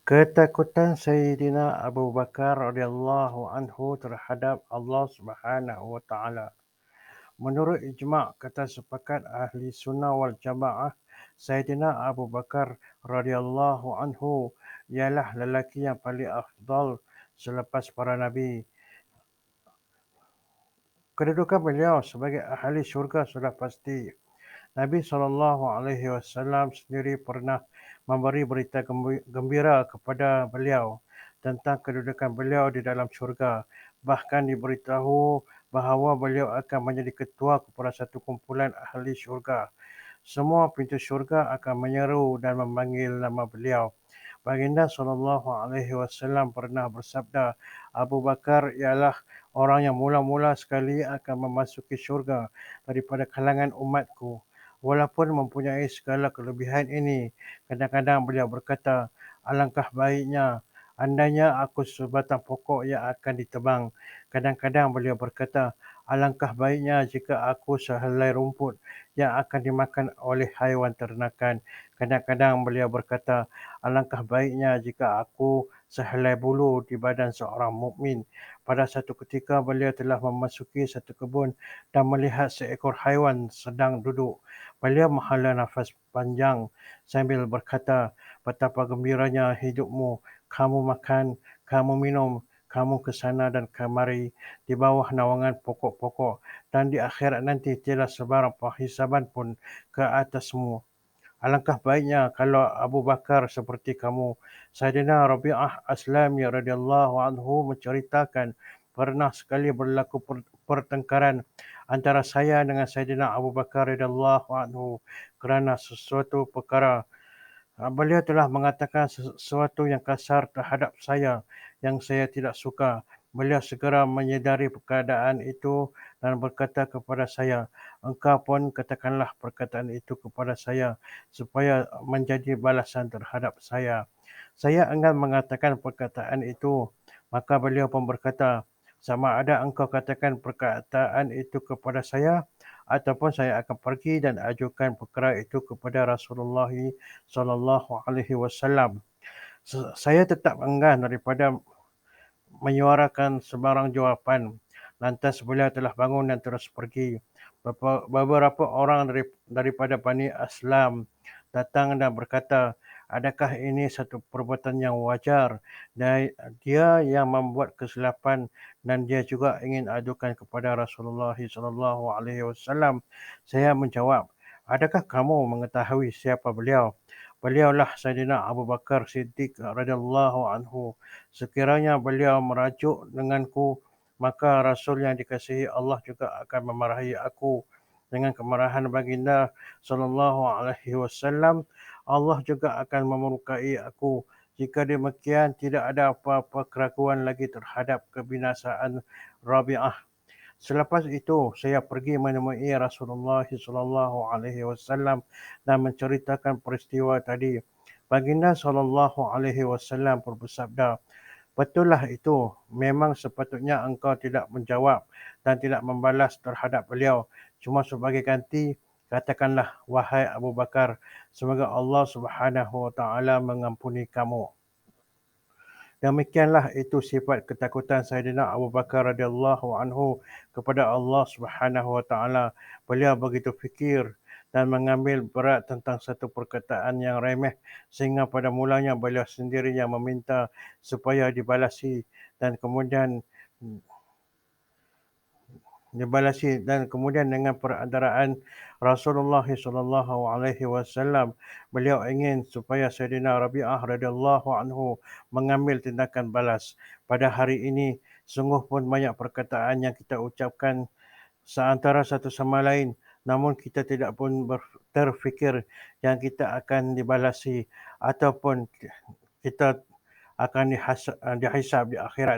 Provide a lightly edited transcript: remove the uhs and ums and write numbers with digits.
Ketakutan Sayyidina Abu Bakar radhiyallahu anhu terhadap Allah Subhanahu wa taala. Menurut ijma' kata sepakat ahli sunnah wal jamaah, Sayyidina Abu Bakar radhiyallahu anhu ialah lelaki yang paling afdal selepas para nabi. Kedudukan beliau sebagai ahli syurga sudah pasti. Nabi SAW sendiri pernah memberi berita gembira kepada beliau tentang kedudukan beliau di dalam syurga. Bahkan diberitahu bahawa beliau akan menjadi ketua kepada satu kumpulan ahli syurga. Semua pintu syurga akan menyeru dan memanggil nama beliau. Baginda SAW pernah bersabda, Abu Bakar ialah orang yang mula-mula sekali akan memasuki syurga daripada kalangan umatku. Walaupun mempunyai segala kelebihan ini, kadang-kadang beliau berkata, alangkah baiknya andainya aku sebatang pokok yang akan ditebang. Kadang-kadang beliau berkata, alangkah baiknya jika aku sehelai rumput yang akan dimakan oleh haiwan ternakan. Kadang-kadang beliau berkata, alangkah baiknya jika aku sehelai bulu di badan seorang mukmin. Pada satu ketika beliau telah memasuki satu kebun dan melihat seekor haiwan sedang duduk. Beliau menghela nafas panjang sambil berkata, betapa gembiranya hidupmu, kamu makan, kamu minum, kamu ke sana dan kemari di bawah naungan pokok-pokok, dan di akhirat nanti tiada sebarang penghisaban pun ke atasmu. Alangkah baiknya kalau Abu Bakar seperti kamu. Sayyidina Rabi'ah Aslami radhiyallahu anhu menceritakan pernah sekali berlaku pertengkaran antara saya dengan Sayyidina Abu Bakar radhiyallahu anhu kerana sesuatu perkara. Beliau telah mengatakan sesuatu yang kasar terhadap saya yang saya tidak suka. Beliau segera menyedari keadaan itu dan berkata kepada saya, engkau pun katakanlah perkataan itu kepada saya supaya menjadi balasan terhadap saya. Saya enggan mengatakan perkataan itu. Maka beliau pun berkata, sama ada engkau katakan perkataan itu kepada saya ataupun saya akan pergi dan ajukan perkara itu kepada Rasulullah SAW. Saya tetap enggan daripada menyuarakan sebarang jawapan. Lantas beliau telah bangun dan terus pergi. Beberapa orang daripada Bani Aslam datang dan berkata, adakah ini satu perbuatan yang wajar? Dan dia yang membuat kesilapan dan dia juga ingin adukan kepada Rasulullah SAW. Saya menjawab, adakah kamu mengetahui siapa beliau? Beliaulah Sayyidina Abu Bakar Siddiq radhiyallahu anhu. Sekiranya beliau merajuk denganku, maka Rasul yang dikasihi Allah juga akan memarahi aku dengan kemarahan baginda sallallahu alaihi wasallam. Allah juga akan memurkai aku. Jika demikian, tidak ada apa-apa keraguan lagi terhadap kebinasaan Rabi'ah. Selepas itu, saya pergi menemui Rasulullah SAW dan menceritakan peristiwa tadi. Baginda SAW pun bersabda, betullah itu, memang sepatutnya engkau tidak menjawab dan tidak membalas terhadap beliau. Cuma sebagai ganti, katakanlah, wahai Abu Bakar, semoga Allah Subhanahu Wa Taala mengampuni kamu. Demikianlah itu sifat ketakutan Sayyidina Abu Bakar radhiyallahu anhu kepada Allah Subhanahu wa taala. Beliau begitu fikir dan mengambil berat tentang satu perkataan yang remeh sehingga pada mulanya beliau sendiri yang meminta supaya dibalasi dan kemudian dengan perantaraan Rasulullah SAW, beliau ingin supaya Sayyidina Rabi'ah radhiyallahu anhu mengambil tindakan balas. Pada hari ini sungguh pun banyak perkataan yang kita ucapkan seantara satu sama lain, namun kita tidak pun terfikir yang kita akan dibalasi ataupun kita akan dihisab di akhirat.